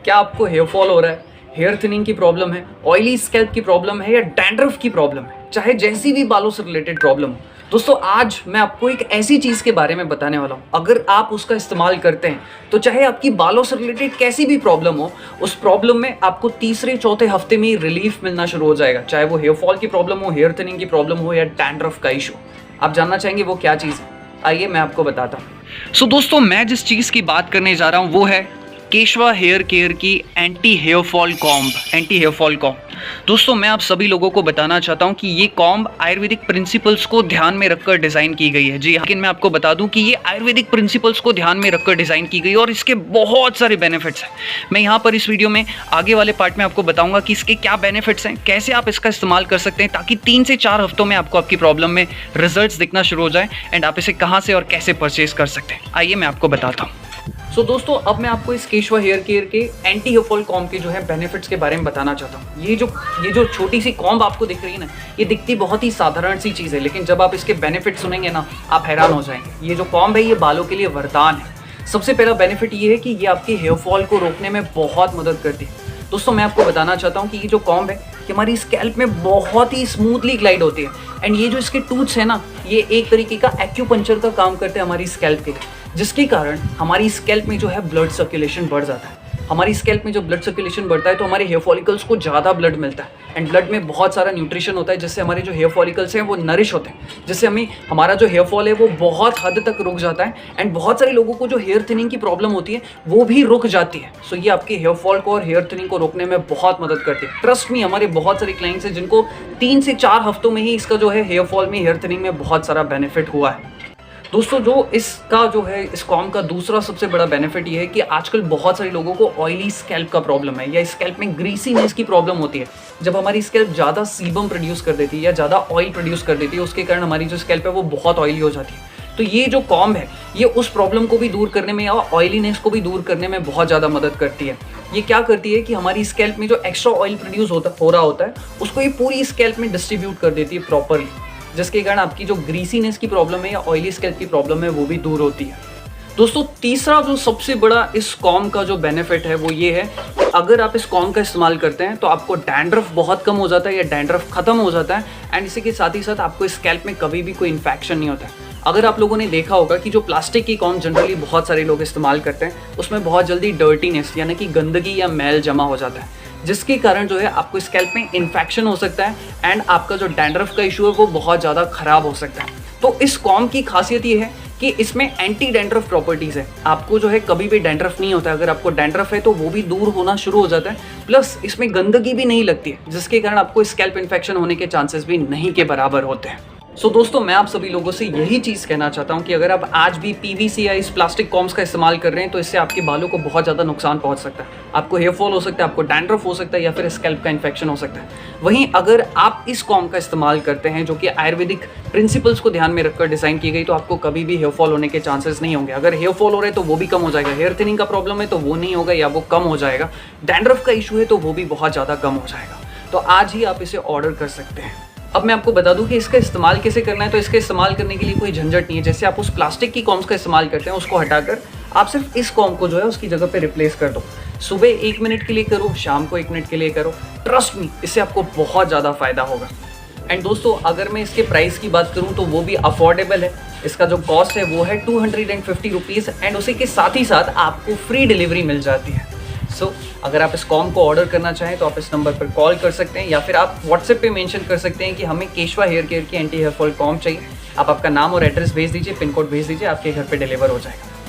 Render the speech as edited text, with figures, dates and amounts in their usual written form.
क्या आपको hair fall हो रहा है, हेयर थिनिंग की प्रॉब्लम है, ऑयली स्कैल्प की प्रॉब्लम है या डैंड्रफ की प्रॉब्लम है, चाहे जैसी भी बालों से रिलेटेड प्रॉब्लम हो। दोस्तों आज मैं आपको एक ऐसी चीज़ के बारे में बताने वाला हूँ, अगर आप उसका इस्तेमाल करते हैं तो चाहे आपकी बालों से रिलेटेड कैसी भी प्रॉब्लम हो, उस प्रॉब्लम में आपको तीसरे चौथे हफ्ते में ही रिलीफ मिलना शुरू हो जाएगा। चाहे वो हेयर फॉल की प्रॉब्लम हो, हेयर थिनिंग की प्रॉब्लम हो या डैंड्रफ का इशू। आप जानना चाहेंगे वो क्या चीज़ है? आइए मैं आपको बताता हूँ। दोस्तों मैं जिस चीज़ की बात करने जा रहा हूँ वो है केशवा हेयर केयर की एंटी हेयर फॉल कॉम्ब। दोस्तों मैं आप सभी लोगों को बताना चाहता हूं कि ये कॉम्ब आयुर्वेदिक प्रिंसिपल्स को ध्यान में रखकर डिज़ाइन की गई है। जी लेकिन मैं आपको बता दूं कि ये आयुर्वेदिक प्रिंसिपल्स को ध्यान में रखकर डिज़ाइन की गई और इसके बहुत सारे बेनिफिट्स हैं। मैं यहाँ पर इस वीडियो में आगे वाले पार्ट में आपको बताऊंगा कि इसके क्या बेनिफिट्स हैं, कैसे आप इसका इस्तेमाल कर सकते हैं ताकि 3 से 4 हफ्तों में आपको आपकी प्रॉब्लम में रिजल्ट दिखना शुरू हो जाए एंड आप इसे कहाँ से और कैसे परचेज कर सकते हैं। आइए मैं आपको बताता हूँ। दोस्तों अब मैं आपको इस केशवा हेयर केयर के एंटी हेयर फॉल कॉम्ब के जो है बेनिफिट्स के बारे में बताना चाहता हूँ। ये जो छोटी सी कॉम्ब आपको दिख रही है ना, ये दिखती बहुत ही साधारण सी चीज़ है, लेकिन जब आप इसके बेनिफिट सुनेंगे ना आप हैरान हो जाएंगे। ये जो कॉम्ब है ये बालों के लिए वरदान है। सबसे पहला बेनिफिट ये है कि ये आपके हेयर फॉल को रोकने में बहुत मदद करती है। दोस्तों मैं आपको बताना चाहता हूँ कि ये जो कॉम्ब है कि हमारी स्कैल्प में बहुत ही स्मूथली ग्लाइड होती है एंड ये जो इसके टूथ्स है ना, ये एक तरीके का एक्यूपंक्चर का काम करते हैं हमारी स्कैल्प के लिए, जिसके कारण हमारी स्कैल्प में जो है ब्लड सर्कुलेशन बढ़ जाता है। हमारी स्कैल्प में जब ब्लड सर्कुलेशन बढ़ता है तो हमारे हेयर फॉलिकल्स को ज़्यादा ब्लड मिलता है एंड ब्लड में बहुत सारा न्यूट्रिशन होता है, जिससे हमारे जो हेयर फॉलिकल्स हैं वो नरिश होते हैं, जिससे हमारा जो हेयर फॉल है वो बहुत हद तक रुक जाता है एंड बहुत सारे लोगों को जो हेयर थिनिंग की प्रॉब्लम होती है वो भी रुक जाती है। सो ये आपके हेयर फॉल को और हेयर थिनिंग को रोकने में बहुत मदद करती है। ट्रस्ट मी, हमारे बहुत सारे क्लाइंट्स हैं जिनको 3 से 4 हफ्तों में ही इसका जो है हेयर फॉल में, हेयर थिनिंग में बहुत सारा बेनिफिट हुआ है। दोस्तों इस कॉम्ब का दूसरा सबसे बड़ा बेनिफिट ये है कि आजकल बहुत सारे लोगों को ऑयली स्कैल्प का प्रॉब्लम है या स्कैल्प में ग्रीसीनेस की प्रॉब्लम होती है। जब हमारी स्कैल्प ज़्यादा सीबम प्रोड्यूस कर देती है या ज़्यादा ऑयल प्रोड्यूस कर देती है, उसके कारण हमारी जो स्कैल्प है वो बहुत ऑयली हो जाती है। तो ये जो कॉम्ब है ये उस प्रॉब्लम को भी दूर करने में या ऑयलीनेस को भी दूर करने में बहुत ज़्यादा मदद करती है। ये क्या करती है कि हमारी स्कैल्प में जो एक्स्ट्रा ऑयल प्रोड्यूस हो रहा होता है उसको ये पूरी स्कैल्प में डिस्ट्रीब्यूट कर देती है प्रॉपरली, जिसके कारण आपकी जो ग्रीसीनेस की प्रॉब्लम है या ऑयली स्कैल्प की प्रॉब्लम है वो भी दूर होती है। दोस्तों तीसरा जो सबसे बड़ा इस कॉम्ब का जो बेनिफिट है वो ये है, अगर आप इस कॉम्ब का इस्तेमाल करते हैं तो आपको डैंड्रफ बहुत कम हो जाता है या डैंड्रफ खत्म हो जाता है एंड इसी के साथ ही साथ आपको स्कैल्प में कभी भी कोई इन्फेक्शन नहीं होता है। अगर आप लोगों ने देखा होगा कि जो प्लास्टिक की कॉम्ब जनरली बहुत सारे लोग इस्तेमाल करते हैं उसमें बहुत जल्दी डर्टीनेस यानी कि गंदगी या मैल जमा हो जाता है, जिसके कारण जो है आपको स्कैल्प में इन्फेक्शन हो सकता है एंड आपका जो डैंड्रफ का इशू है वो बहुत ज़्यादा ख़राब हो सकता है। तो इस कॉम्ब की खासियत ये है कि इसमें एंटी डैंड्रफ प्रॉपर्टीज़ है। आपको जो है कभी भी डैंड्रफ नहीं होता है, अगर आपको डैंड्रफ है तो वो भी दूर होना शुरू हो जाता है, प्लस इसमें गंदगी भी नहीं लगती है, जिसके कारण आपको स्कैल्प इन्फेक्शन होने के चांसेस भी नहीं के बराबर होते हैं। दोस्तों मैं आप सभी लोगों से यही चीज़ कहना चाहता हूँ कि अगर आप आज भी पीवीसी या इस प्लास्टिक कॉम्ब्स का इस्तेमाल कर रहे हैं तो इससे आपके बालों को बहुत ज़्यादा नुकसान पहुँच सकता है। आपको हेयर फॉल हो सकता है, आपको डैंड्रफ हो सकता है या फिर स्कैल्प का इन्फेक्शन हो सकता है। वहीं अगर आप इस कॉम्ब का इस्तेमाल करते हैं जो कि आयुर्वेदिक प्रिंसिपल्स को ध्यान में रखकर डिज़ाइन की गई, तो आपको कभी भी हेयर फॉल होने के चांसेस नहीं होंगे। अगर हेयर फॉल हो रहे हैं तो वो भी कम हो जाएगा, हेयर थिनिंग का प्रॉब्लम है तो वो नहीं होगा या वो कम हो जाएगा, डैंड्रफ का इशू है तो वो भी बहुत ज़्यादा कम हो जाएगा। तो आज ही आप इसे ऑर्डर कर सकते हैं। अब मैं आपको बता दूं कि इसका इस्तेमाल कैसे करना है। तो इसका इस्तेमाल करने के लिए कोई झंझट नहीं है। जैसे आप उस प्लास्टिक की कॉम्ब्स का इस्तेमाल करते हैं उसको हटाकर आप सिर्फ इस कॉम्ब को जो है उसकी जगह पे रिप्लेस कर दो। सुबह 1 मिनट के लिए करो, शाम को 1 मिनट के लिए करो, ट्रस्ट मी इससे आपको बहुत ज़्यादा फायदा होगा। एंड दोस्तों अगर मैं इसके प्राइस की बात करूँ तो वो भी अफोर्डेबल है। इसका जो कॉस्ट है वो है 250 रुपीज़ एंड उसी के साथ ही साथ आपको फ्री डिलीवरी मिल जाती है। अगर आप इस कॉम्ब को ऑर्डर करना चाहें तो आप इस नंबर पर कॉल कर सकते हैं या फिर आप व्हाट्सएप पे मेंशन कर सकते हैं कि हमें केशवा हेयर केयर की एंटी हेयर फॉल कॉम्ब चाहिए। आप आपका नाम और एड्रेस भेज दीजिए, पिन कोड भेज दीजिए, आपके घर पे डिलीवर हो जाएगा।